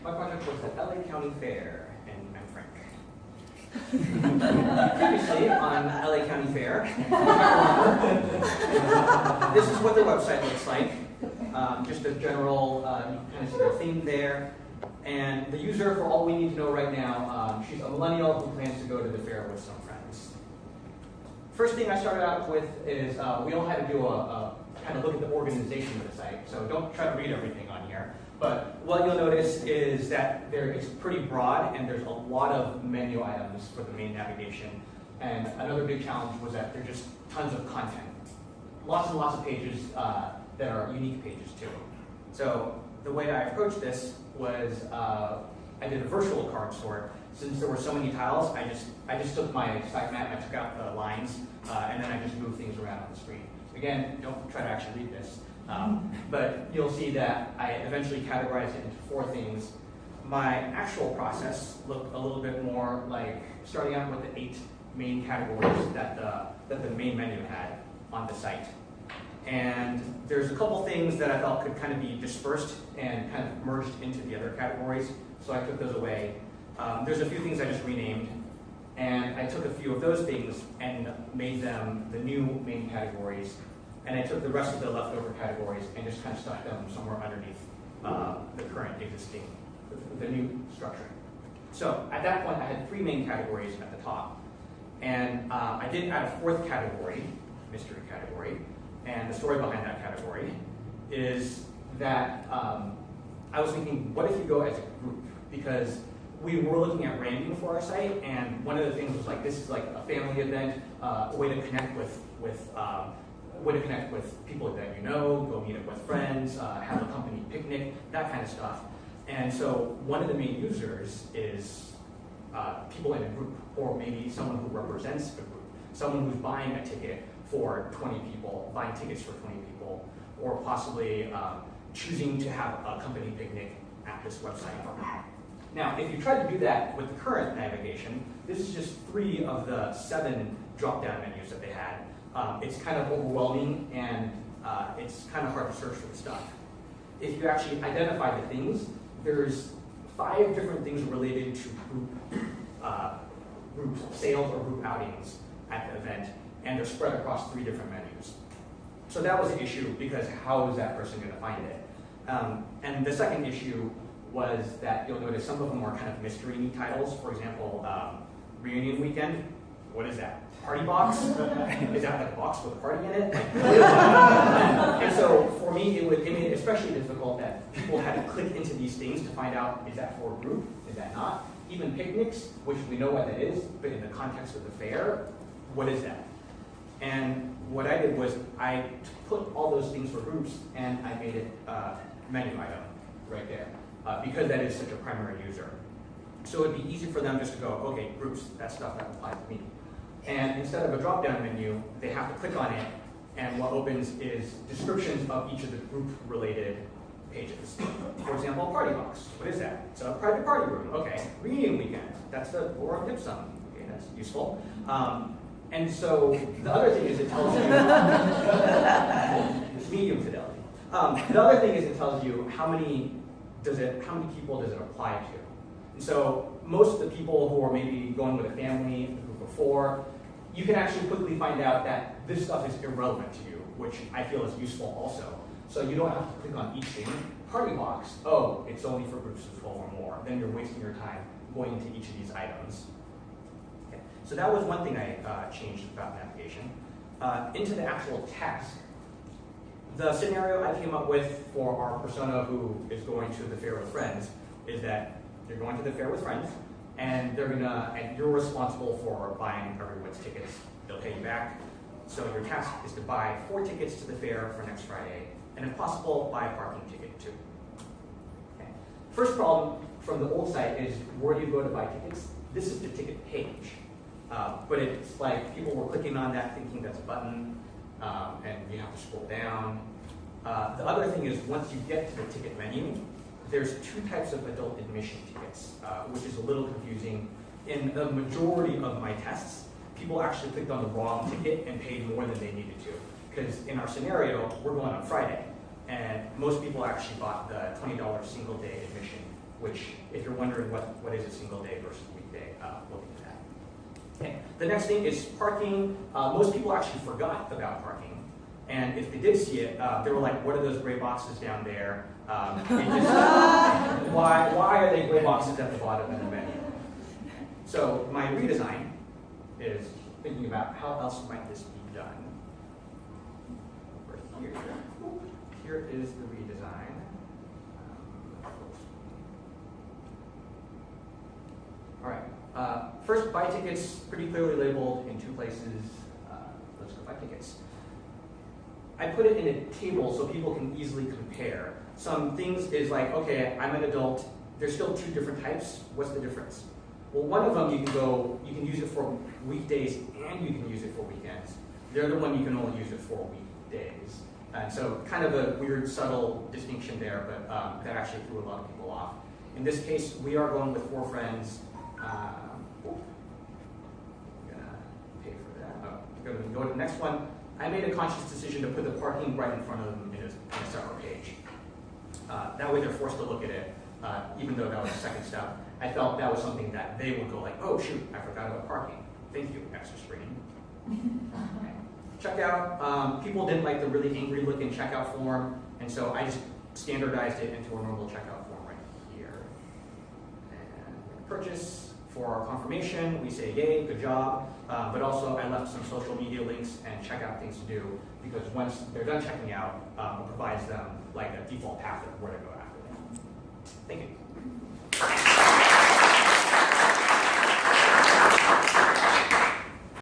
My project was the LA County Fair, and I'm Frank. Previously on LA County Fair, this is what their website looks like. Just a general, you can kind of see the theme there. And the user, for all we need to know right now, she's a millennial who plans to go to the fair with some friends. First thing I started out with is we all had to do a kind of look at the organization of the site. So don't try to read everything on here. But what you'll notice is that it's pretty broad and there's a lot of menu items for the main navigation. And another big challenge was that there's just tons of content. Lots and lots of pages that are unique pages too. So the way I approached this was I did a virtual card sort. Since there were so many tiles, I just took my sitemap and I took out the lines, and then I just moved things around on the screen. Again, don't try to actually read this. But you'll see that I eventually categorized it into 4 things. My actual process looked a little bit more like starting out with the 8 main categories that the main menu had on the site. And there's a couple things that I felt could kind of be dispersed and kind of merged into the other categories, so I took those away. There's a few things I just renamed, and I took a few of those things and made them the new main categories. And I took the rest of the leftover categories and just kind of stuck them somewhere underneath the current existing, the new structure. So at that point, I had 3 main categories at the top. And I did add a 4th category, mystery category. And the story behind that category is that I was thinking, what if you go as a group? Because we were looking at branding for our site, and one of the things was like, this is like a family event, a way to connect with people that you know, go meet up with friends, have a company picnic, that kind of stuff. And so one of the main users is people in a group, or maybe someone who represents a group, someone who's buying a ticket for 20 people, buying tickets for 20 people, or possibly choosing to have a company picnic at this website. Now, if you try to do that with the current navigation, this is just 3 of the 7 drop-down menus that they had. It's kind of overwhelming, and it's kind of hard to search for the stuff. If you actually identify the things, there's 5 different things related to group sales or group outings at the event, and they're spread across 3 different menus. So that was an issue, because how is that person going to find it? And the second issue was that you'll notice some of them are kind of mystery titles. For example, Reunion Weekend. What is that? Party box? Is that like a box with a party in it? And so for me, it made it especially difficult that people had to click into these things to find out, is that for a group? Is that not? Even picnics, which we know what that is, but in the context of the fair, what is that? And what I did was I put all those things for groups, and I made it a menu item right there, because that is such a primary user. So it'd be easy for them just to go, okay, groups, that stuff that applies to me. And instead of a drop-down menu, they have to click on it, and what opens is descriptions of each of the group-related pages. For example, party box. What is that? It's a private party room. Okay. Reunion Weekend. That's the warm dim sum. Okay, that's useful. And so the other thing is it tells you medium fidelity. The other thing is it tells you how many people does it apply to. And so most of the people who are maybe going with a family, a group of 4, you can actually quickly find out that this stuff is irrelevant to you, which I feel is useful also. So you don't have to click on each thing. Party box, oh, it's only for groups of 12 or more. Then you're wasting your time going into each of these items. Okay. So that was one thing I changed about navigation. Into the actual task. The scenario I came up with for our persona who is going to the fair with friends is that you're going to the fair with friends, and you're responsible for buying everyone's tickets. They'll pay you back. So your task is to buy 4 tickets to the fair for next Friday, and if possible, buy a parking ticket too. Okay. First problem from the old site is, where do you go to buy tickets? This is the ticket page. But it's like people were clicking on that thinking that's a button, and you have to scroll down. The other thing is, once you get to the ticket menu, there's 2 types of adult admission tickets, which is a little confusing. In the majority of my tests, people actually clicked on the wrong ticket and paid more than they needed to. Because in our scenario, we're going on Friday, and most people actually bought the $20 single day admission which, if you're wondering what is a single day versus a weekday, we'll get to that. Okay. The next thing is parking. Most people actually forgot about parking. And if they did see it, they were like, what are those gray boxes down there? Why are they gray boxes at the bottom of the menu? So my redesign is thinking about how else might this be done. Over here. Here is the redesign. All right. First, buy tickets, pretty clearly labeled in two places. Let's go buy tickets. I put it in a table so people can easily compare. Some things is like, okay, I'm an adult. There's still two different types. What's the difference? Well, one of them you can use it for weekdays and you can use it for weekends. The other one you can only use it for weekdays. And so kind of a weird, subtle distinction there, but that actually threw a lot of people off. In this case, we are going with 4 friends. I'm gonna pay for that. Go to the next one. I made a conscious decision to put the parking right in front of them in a separate page. That way they're forced to look at it, even though that was the second step. I felt that was something that they would go like, oh shoot, I forgot about parking. Thank you, extra screen. Checkout, people didn't like the really angry looking checkout form, and so I just standardized it into a normal checkout form right here. And purchase. For our confirmation, we say, yay, good job, but also I left some social media links and checkout things to do, because once they're done checking out, it provides them like a default path of where to go after that. Thank you.